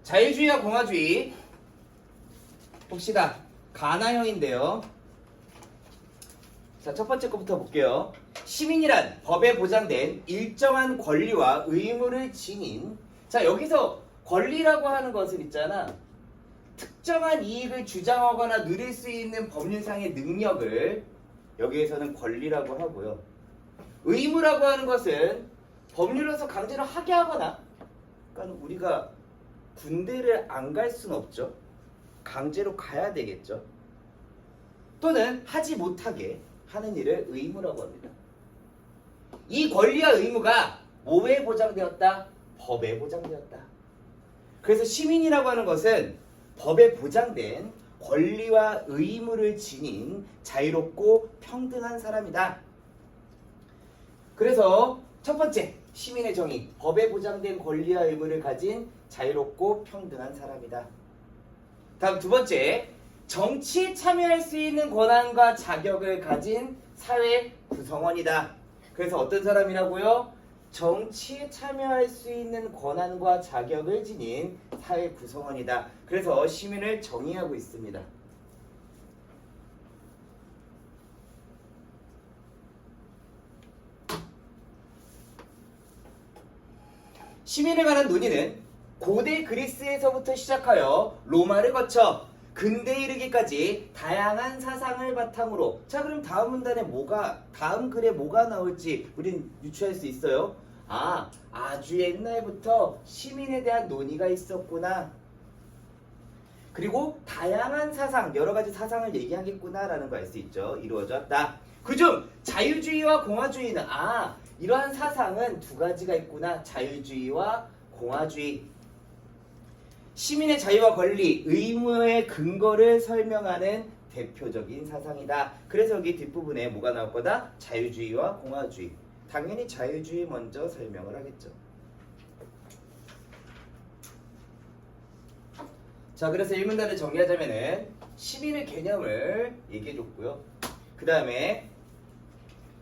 자유주의와 공화주의 봅시다. 가나형인데요. 자, 첫 번째 거부터 볼게요. 시민이란 법에 보장된 일정한 권리와 의무를 지닌, 자, 여기서 권리라고 하는 것은 있잖아. 특정한 이익을 주장하거나 누릴 수 있는 법률상의 능력을 여기에서는 권리라고 하고요. 의무라고 하는 것은 법률로서 강제로 하게 하거나, 그러니까 우리가 군대를 안 갈 수는 없죠. 강제로 가야 되겠죠. 또는 하지 못하게 하는 일을 의무라고 합니다. 이 권리와 의무가 뭐에 보장되었다? 법에 보장되었다. 그래서 시민이라고 하는 것은 법에 보장된 권리와 의무를 지닌 자유롭고 평등한 사람이다. 그래서 첫 번째, 시민의 정의, 법에 보장된 권리와 의무를 가진 자유롭고 평등한 사람이다. 다음 두 번째, 정치에 참여할 수 있는 권한과 자격을 가진 사회 구성원이다. 그래서 어떤 사람이라고요? 정치에 참여할 수 있는 권한과 자격을 지닌 사회 구성원이다. 그래서 시민을 정의하고 있습니다. 시민에 관한 논의는 고대 그리스에서부터 시작하여 로마를 거쳐 근대에 이르기까지 다양한 사상을 바탕으로, 자, 그럼 다음 문단에 다음 글에 뭐가 나올지 우린 유추할 수 있어요. 아주 옛날부터 시민에 대한 논의가 있었구나. 그리고 다양한 사상, 여러 가지 사상을 얘기하겠구나라는 걸 알 수 있죠. 이루어졌다. 그중 자유주의와 공화주의는 이러한 사상은 두 가지가 있구나. 자유주의와 공화주의. 시민의 자유와 권리, 의무의 근거를 설명하는 대표적인 사상이다. 그래서 여기 뒷부분에 뭐가 나올 거다? 자유주의와 공화주의. 당연히 자유주의 먼저 설명을 하겠죠. 자, 그래서 1문단을 정리하자면은 시민의 개념을 얘기해줬고요. 그 다음에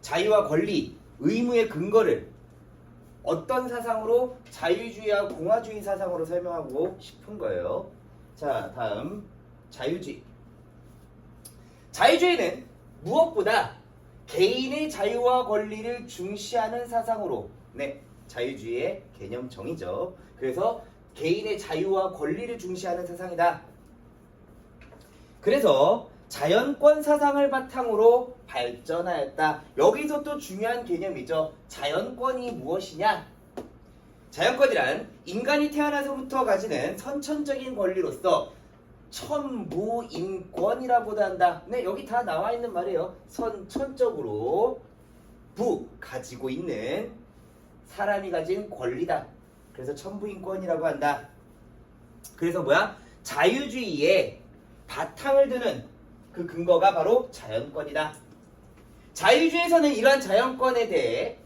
자유와 권리, 의무의 근거를 어떤 사상으로? 자유주의와 공화주의 사상으로 설명하고 싶은 거예요. 자, 다음 자유주의. 자유주의는 무엇보다 개인의 자유와 권리를 중시하는 사상으로, 자유주의의 개념 정의죠. 그래서 개인의 자유와 권리를 중시하는 사상이다. 그래서 자연권 사상을 바탕으로 발전하였다. 여기서 또 중요한 개념이죠. 자연권이 무엇이냐? 자연권이란 인간이 태어나서부터 가지는 선천적인 권리로서 천무인권이라고도 한다. 여기 다 나와 있는 말이에요. 선천적으로 가지고 있는 사람이 가진 권리다. 그래서 천부인권이라고 한다. 그래서 자유주의에 바탕을 두는 그 근거가 바로 자연권이다. 자유주의에서는 이러한 자연권에 대해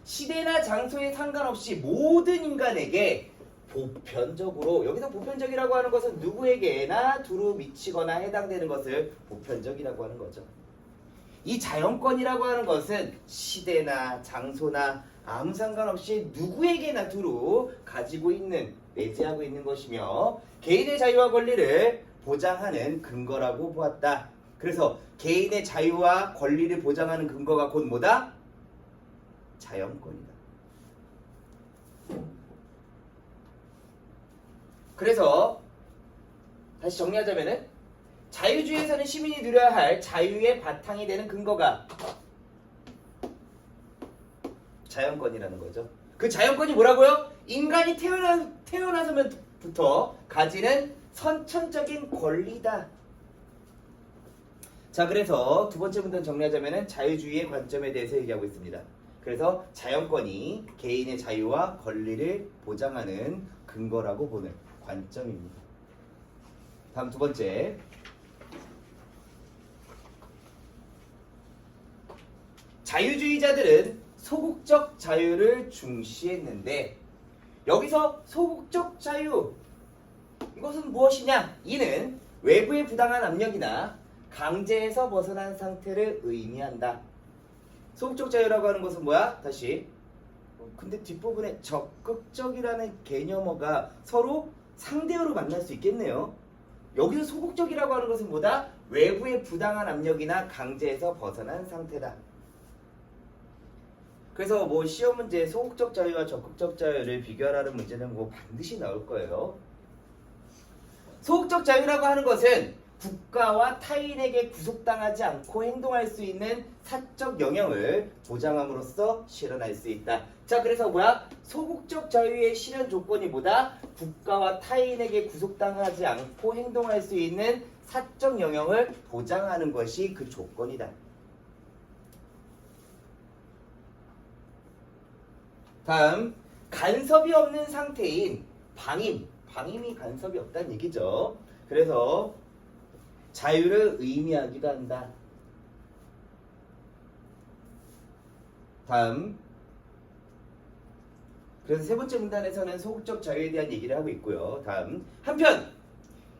시대나 장소에 상관없이 모든 인간에게 보편적으로, 여기서 보편적이라고 하는 것은 누구에게나 두루 미치거나 해당되는 것을 보편적이라고 하는 거죠. 이 자연권이라고 하는 것은 시대나 장소나 아무 상관없이 누구에게나 두루 가지고 있는, 내재하고 있는 것이며 개인의 자유와 권리를 보장하는 근거라고 보았다. 그래서 개인의 자유와 권리를 보장하는 근거가 곧 뭐다? 자연권이다. 그래서 다시 정리하자면은 자유주의에서는 시민이 누려야 할 자유의 바탕이 되는 근거가 자연권이라는 거죠. 그 자연권이 뭐라고요? 인간이 태어나서부터 가지는 선천적인 권리다. 자, 그래서 두 번째 문단 정리하자면은 자유주의의 관점에 대해서 얘기하고 있습니다. 그래서 자연권이 개인의 자유와 권리를 보장하는 근거라고 보는 관점입니다. 다음 두 번째. 자유주의자들은 소극적 자유를 중시했는데, 여기서 소극적 자유, 이것은 무엇이냐? 이는 외부의 부당한 압력이나 강제에서 벗어난 상태를 의미한다. 소극적 자유라고 하는 것은 뭐야? 다시 근데 뒷부분에 적극적이라는 개념어가 서로 상대어로 만날 수 있겠네요. 여기서 소극적이라고 하는 것은 뭐다? 외부의 부당한 압력이나 강제에서 벗어난 상태다. 그래서 뭐 시험 문제에 소극적 자유와 적극적 자유를 비교하라는 문제는 뭐 반드시 나올 거예요. 소극적 자유라고 하는 것은 국가와 타인에게 구속당하지 않고 행동할 수 있는 사적 영역을 보장함으로써 실현할 수 있다. 자, 그래서 뭐야? 소극적 자유의 실현 조건이 뭐다? 국가와 타인에게 구속당하지 않고 행동할 수 있는 사적 영역을 보장하는 것이 그 조건이다. 다음, 간섭이 없는 상태인 방임이 간섭이 없다는 얘기죠. 그래서 자유를 의미하기도 한다. 다음, 그래서 세 번째 문단에서는 소극적 자유에 대한 얘기를 하고 있고요. 다음, 한편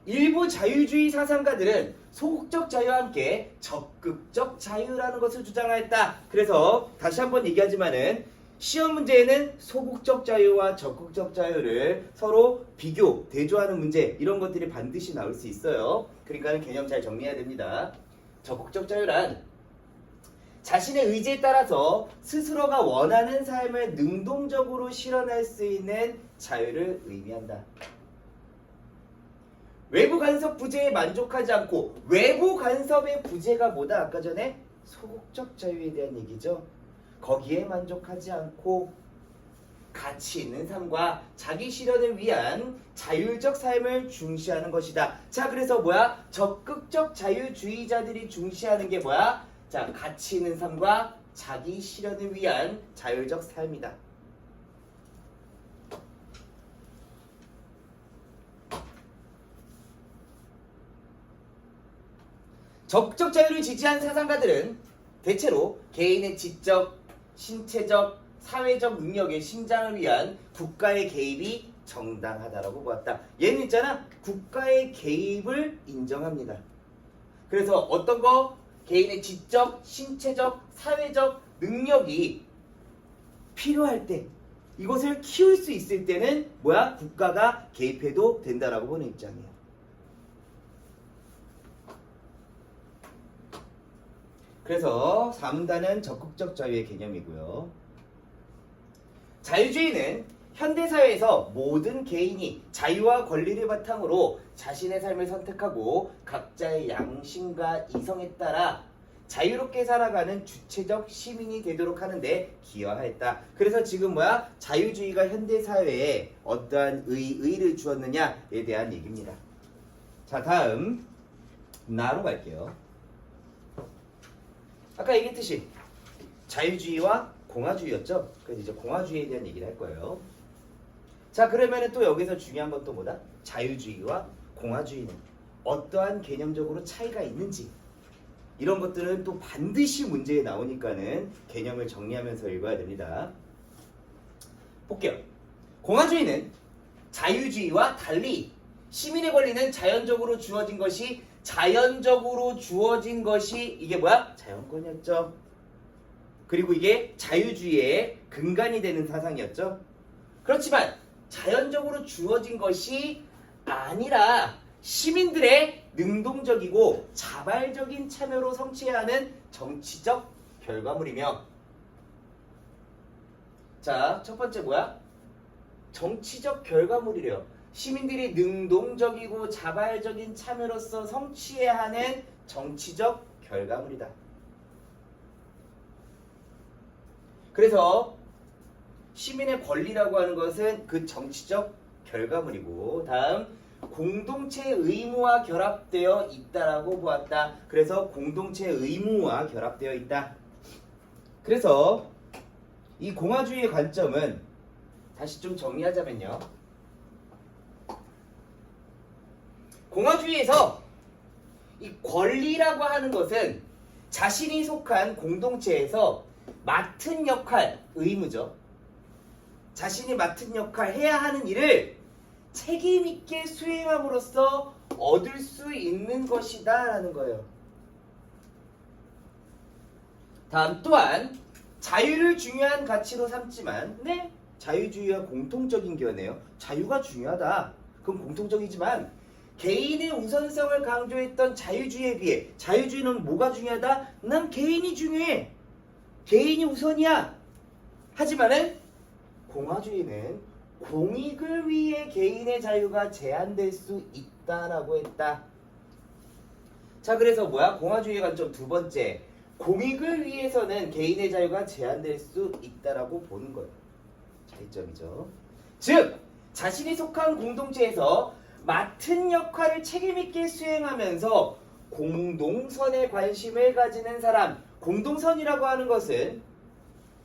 일부 자유주의 사상가들은 소극적 자유와 함께 적극적 자유라는 것을 주장하였다. 그래서 다시 한번 얘기하지만은 시험 문제에는 소극적 자유와 적극적 자유를 서로 비교, 대조하는 문제 이런 것들이 반드시 나올 수 있어요. 그러니까 개념 잘 정리해야 됩니다. 적극적 자유란 자신의 의지에 따라서 스스로가 원하는 삶을 능동적으로 실현할 수 있는 자유를 의미한다. 외부 간섭 부재에 만족하지 않고 외부 간섭의 부재가 뭐다? 아까 전에 소극적 자유에 대한 얘기죠. 거기에 만족하지 않고 가치 있는 삶과 자기 실현을 위한 자율적 삶을 중시하는 것이다. 자, 그래서 뭐야? 적극적 자유주의자들이 중시하는 게 뭐야? 자, 가치 있는 삶과 자기 실현을 위한 자율적 삶이다. 적극적 자유를 지지한 사상가들은 대체로 개인의 지적, 신체적, 사회적 능력의 신장을 위한 국가의 개입이 정당하다라고 보았다. 얘는 있잖아. 국가의 개입을 인정합니다. 그래서 어떤 거? 개인의 지적, 신체적, 사회적 능력이 필요할 때 이것을 키울 수 있을 때는 뭐야? 국가가 개입해도 된다라고 보는 입장이에요. 그래서 3단은 적극적 자유의 개념이고요. 자유주의는 현대사회에서 모든 개인이 자유와 권리를 바탕으로 자신의 삶을 선택하고 각자의 양심과 이성에 따라 자유롭게 살아가는 주체적 시민이 되도록 하는데 기여하였다. 그래서 지금 뭐야? 자유주의가 현대사회에 어떠한 의의를 주었느냐에 대한 얘기입니다. 자, 다음 나로 갈게요. 아까 얘기했듯이 자유주의와 공화주의였죠. 그래서 이제 공화주의에 대한 얘기를 할 거예요. 자, 그러면은 또 여기서 중요한 건 또 뭐다? 자유주의와 공화주의는 어떠한 개념적으로 차이가 있는지 이런 것들은 또 반드시 문제에 나오니까는 개념을 정리하면서 읽어야 됩니다. 볼게요. 공화주의는 자유주의와 달리 시민의 권리는 자연적으로 주어진 것이 이게 뭐야? 자연권이었죠. 그리고 이게 자유주의의 근간이 되는 사상이었죠. 그렇지만 자연적으로 주어진 것이 아니라 시민들의 능동적이고 자발적인 참여로 성취해야 하는 정치적 결과물이며, 자, 첫 번째 뭐야? 정치적 결과물이래요. 시민들이 능동적이고 자발적인 참여로서 성취해야 하는 정치적 결과물이다. 그래서 시민의 권리라고 하는 것은 그 정치적 결과물이고, 다음 공동체 의무와 결합되어 있다라고 보았다. 그래서 공동체 의무와 결합되어 있다. 그래서 이 공화주의의 관점은 다시 좀 정리하자면요. 공화주의에서 이 권리라고 하는 것은 자신이 속한 공동체에서 맡은 역할, 의무죠. 자신이 맡은 역할, 해야 하는 일을 책임있게 수행함으로써 얻을 수 있는 것이다 라는 거예요. 다음 또한 자유를 중요한 가치로 삼지만 네, 자유주의와 공통적인 견해예요. 자유가 중요하다. 그건 공통적이지만 개인의 우선성을 강조했던 자유주의에 비해 자유주의는 뭐가 중요하다? 난 개인이 중요해. 개인이 우선이야. 하지만은 공화주의는 공익을 위해 개인의 자유가 제한될 수 있다라고 했다. 자, 그래서 뭐야? 공화주의의 관점 두 번째. 공익을 위해서는 개인의 자유가 제한될 수 있다라고 보는 거예요. 차이점이죠. 즉, 자신이 속한 공동체에서 맡은 역할을 책임있게 수행하면서 공동선에 관심을 가지는 사람. 공동선이라고 하는 것은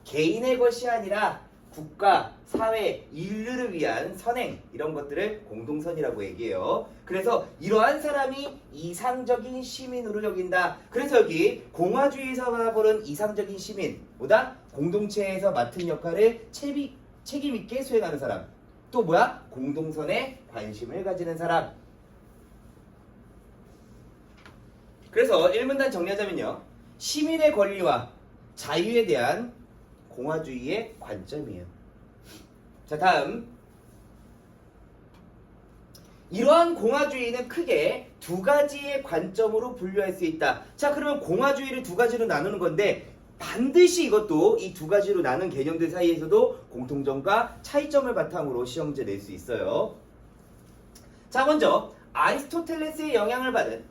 개인의 것이 아니라 국가, 사회, 인류를 위한 선행 이런 것들을 공동선이라고 얘기해요. 그래서 이러한 사람이 이상적인 시민으로 여긴다. 그래서 여기 공화주의에서 바라보는 이상적인 시민보다 공동체에서 맡은 역할을 책임 있게 수행하는 사람. 또 뭐야? 공동선에 관심을 가지는 사람. 그래서 1문단 정리하자면요. 시민의 권리와 자유에 대한 공화주의의 관점이에요. 자, 다음. 이러한 공화주의는 크게 두 가지의 관점으로 분류할 수 있다. 자, 그러면 공화주의를 두 가지로 나누는 건데 반드시 이것도 이 두 가지로 나눈 개념들 사이에서도 공통점과 차이점을 바탕으로 시험문제 낼 수 있어요. 자, 먼저 아리스토텔레스의 영향을 받은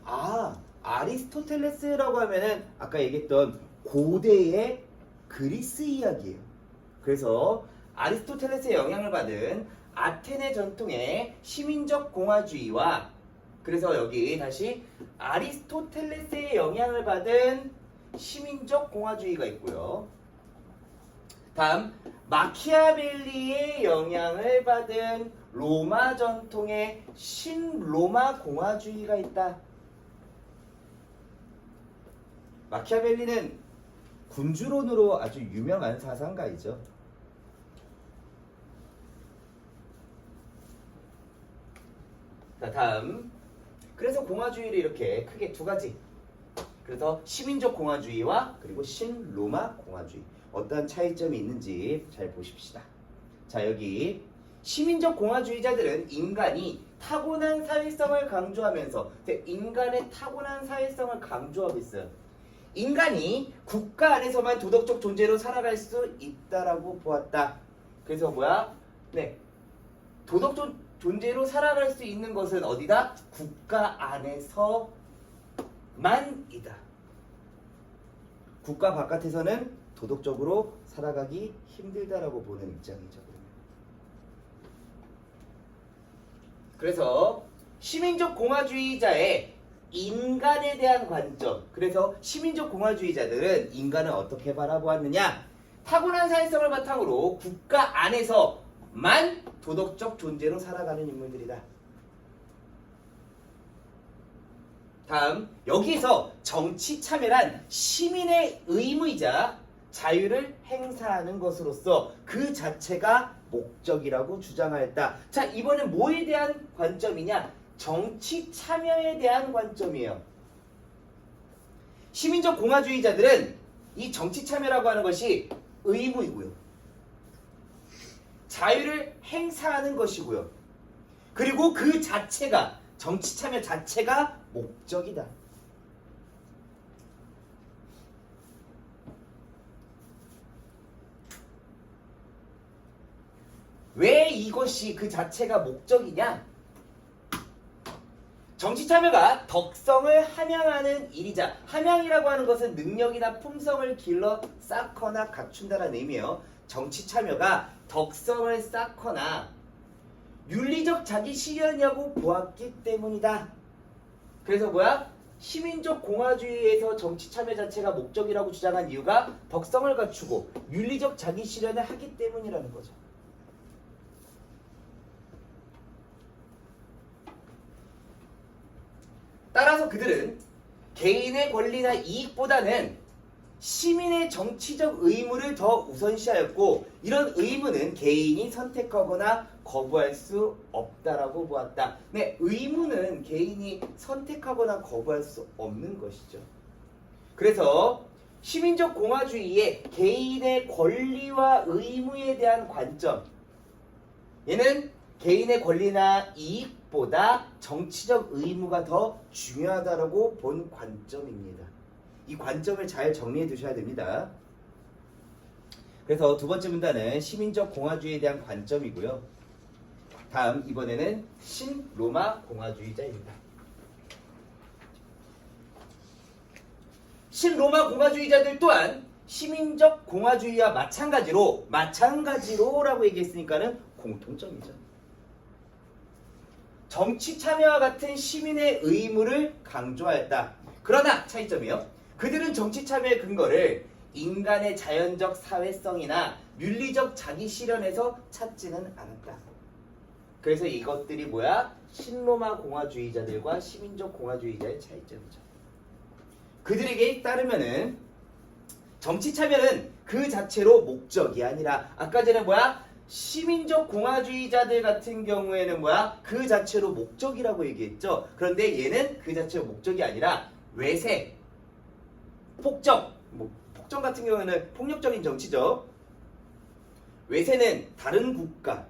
아리스토텔레스라고 하면은 아까 얘기했던 고대의 그리스 이야기예요. 그래서 아리스토텔레스의 영향을 받은 아테네 전통의 시민적 공화주의와 그래서 여기 다시 아리스토텔레스의 영향을 받은 시민적 공화주의가 있고요. 다음 마키아벨리의 영향을 받은 로마 전통의 신로마 공화주의가 있다. 마키아벨리는 군주론으로 아주 유명한 사상가이죠. 자, 다음. 그래서 공화주의를 이렇게 크게 두 가지. 그래서 시민적 공화주의와 그리고 신로마 공화주의. 어떤 차이점이 있는지 잘 보십시다. 자, 여기 시민적 공화주의자들은 인간이 타고난 사회성을 강조하면서 인간의 타고난 사회성을 강조하고 있어요. 인간이 국가 안에서만 도덕적 존재로 살아갈 수 있다라고 보았다. 그래서 뭐야? 네, 도덕적 존재로 살아갈 수 있는 것은 어디다? 국가 안에서만이다. 국가 바깥에서는 도덕적으로 살아가기 힘들다라고 보는 입장이죠. 그래서 시민적 공화주의자의 인간에 대한 관점. 그래서 시민적 공화주의자들은 인간을 어떻게 바라보았느냐? 타고난 사회성을 바탕으로 국가 안에서만 도덕적 존재로 살아가는 인물들이다. 다음, 여기서 정치 참여란 시민의 의무이자 자유를 행사하는 것으로서 그 자체가 목적이라고 주장하였다. 자, 이번엔 뭐에 대한 관점이냐? 정치 참여에 대한 관점이에요. 시민적 공화주의자들은 이 정치 참여라고 하는 것이 의무이고요. 자유를 행사하는 것이고요. 그리고 그 자체가 정치 참여 자체가 목적이다. 왜 이것이 그 자체가 목적이냐? 정치 참여가 덕성을 함양하는 일이자, 함양이라고 하는 것은 능력이나 품성을 길러 쌓거나 갖춘다라는 의미예요. 정치 참여가 덕성을 쌓거나 윤리적 자기 실현이라고 보았기 때문이다. 그래서 뭐야? 시민적 공화주의에서 정치 참여 자체가 목적이라고 주장한 이유가 덕성을 갖추고 윤리적 자기 실현을 하기 때문이라는 거죠. 따라서 그들은 개인의 권리나 이익보다는 시민의 정치적 의무를 더 우선시하였고, 이런 의무는 개인이 선택하거나 거부할 수 없다라고 보았다. 네, 의무는 개인이 선택하거나 거부할 수 없는 것이죠. 그래서 시민적 공화주의의 개인의 권리와 의무에 대한 관점. 얘는 개인의 권리나 이익보다 정치적 의무가 더 중요하다고 본 관점입니다. 이 관점을 잘 정리해 두셔야 됩니다. 그래서 두 번째 문단은 시민적 공화주의에 대한 관점이고요. 다음 이번에는 신로마 공화주의자입니다. 신로마 공화주의자들 또한 시민적 공화주의와 마찬가지로라고 얘기했으니까는 공통점이죠. 정치 참여와 같은 시민의 의무를 강조하였다. 그러나 차이점이요. 그들은 정치 참여의 근거를 인간의 자연적 사회성이나 윤리적 자기 실현에서 찾지는 않았다. 그래서 이것들이 뭐야? 신로마 공화주의자들과 시민적 공화주의자의 차이점이죠. 그들에게 따르면은 정치 참여는 그 자체로 목적이 아니라 아까 전에 뭐야? 시민적 공화주의자들 같은 경우에는 뭐야? 그 자체로 목적이라고 얘기했죠. 그런데 얘는 그 자체로 목적이 아니라 외세, 폭정, 폭정 같은 경우에는 폭력적인 정치죠. 외세는 다른 국가,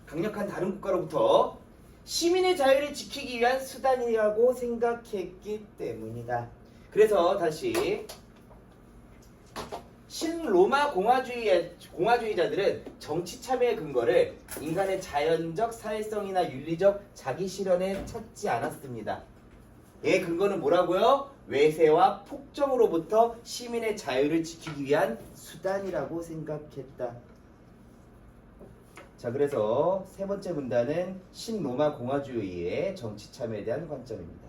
강력한 다른 국가로부터 시민의 자유를 지키기 위한 수단이라고 생각했기 때문이다. 그래서 다시 신로마 공화주의자들은 정치 참여의 근거를 인간의 자연적 사회성이나 윤리적 자기 실현에 찾지 않았습니다. 얘의 근거는 뭐라고요? 외세와 폭정으로부터 시민의 자유를 지키기 위한 수단이라고 생각했다. 자, 그래서 세 번째 문단은 신로마 공화주의의 정치 참여에 대한 관점입니다.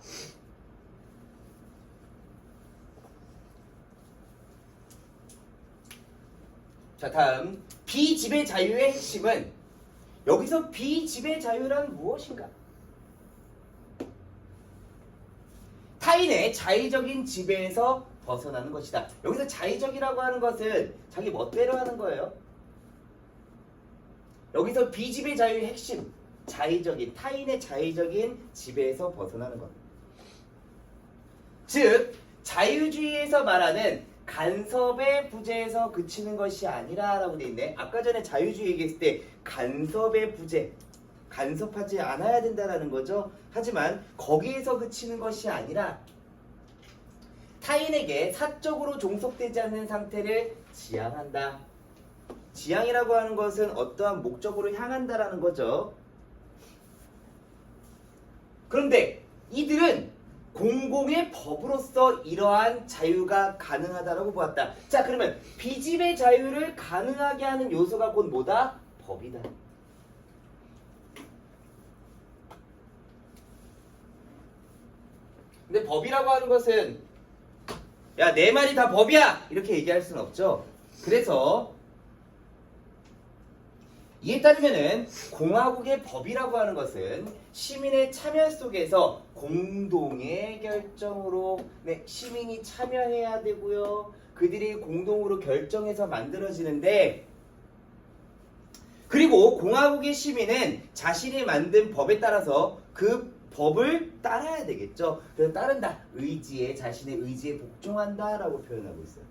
자, 다음 비지배 자유의 핵심은 여기서 비지배 자유란 무엇인가? 타인의 자의적인 지배에서 벗어나는 것이다. 여기서 자의적이라고 하는 것은 자기 멋대로 하는 거예요. 여기서 비지배 자유의 핵심, 타인의 자의적인 지배에서 벗어나는 것. 즉, 자유주의에서 말하는 간섭의 부재에서 그치는 것이 아니라 라고 돼 있네. 아까 전에 자유주의 얘기했을 때 간섭의 부재, 간섭하지 않아야 된다라는 거죠. 하지만 거기에서 그치는 것이 아니라 타인에게 사적으로 종속되지 않는 상태를 지향한다. 지향이라고 하는 것은 어떠한 목적으로 향한다라는 거죠. 그런데 이들은 공공의 법으로서 이러한 자유가 가능하다라고 보았다. 자, 그러면 비지배 자유를 가능하게 하는 요소가 곧 뭐다? 법이다. 근데 법이라고 하는 것은 야, 내 말이 다 법이야! 이렇게 얘기할 수는 없죠. 그래서 이에 따르면은 공화국의 법이라고 하는 것은 시민의 참여 속에서 공동의 결정으로 시민이 참여해야 되고요. 그들이 공동으로 결정해서 만들어지는데, 그리고 공화국의 시민은 자신이 만든 법에 따라서 그 법을 따라야 되겠죠. 그래서 따른다. 자신의 의지에 복종한다라고 표현하고 있어요.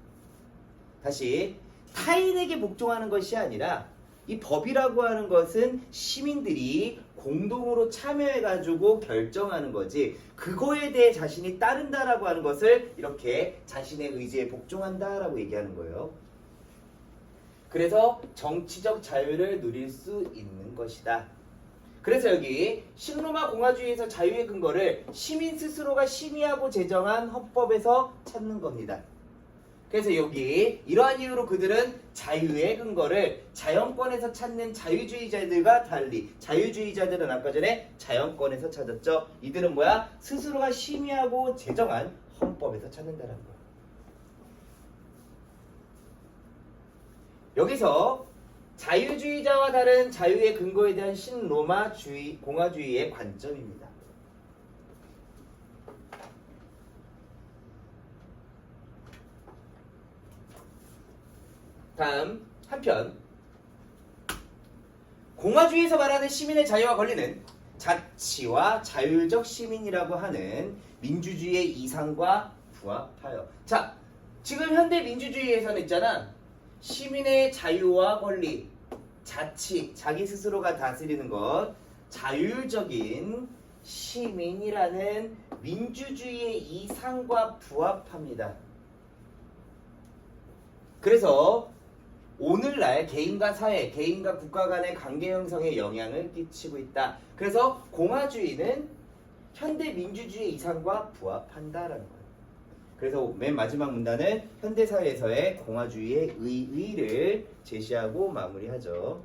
다시 타인에게 복종하는 것이 아니라 이 법이라고 하는 것은 시민들이 공동으로 참여해가지고 결정하는 거지, 그거에 대해 자신이 따른다라고 하는 것을 이렇게 자신의 의지에 복종한다라고 얘기하는 거예요. 그래서 정치적 자유를 누릴 수 있는 것이다. 그래서 여기 신로마 공화주의에서 자유의 근거를 시민 스스로가 심의하고 제정한 헌법에서 찾는 겁니다. 그래서 여기 이러한 이유로 그들은 자유의 근거를 자연권에서 찾는 자유주의자들과 달리, 자유주의자들은 아까 전에 자연권에서 찾았죠. 이들은 뭐야? 스스로가 심의하고 제정한 헌법에서 찾는다는 거야. 여기서 자유주의자와 다른 자유의 근거에 대한 신로마 공화주의의 관점입니다. 다음 한편 공화주의에서 말하는 시민의 자유와 권리는 자치와 자율적 시민이라고 하는 민주주의의 이상과 부합하여. 자, 지금 현대 민주주의에서는 있잖아. 시민의 자유와 권리, 자치, 자기 스스로가 다스리는 것, 자율적인 시민이라는 민주주의의 이상과 부합합니다. 그래서 오늘날 개인과 사회, 개인과 국가 간의 관계 형성에 영향을 끼치고 있다. 그래서 공화주의는 현대 민주주의 이상과 부합한다라는 거예요. 그래서 맨 마지막 문단은 현대 사회에서의 공화주의의 의의를 제시하고 마무리하죠.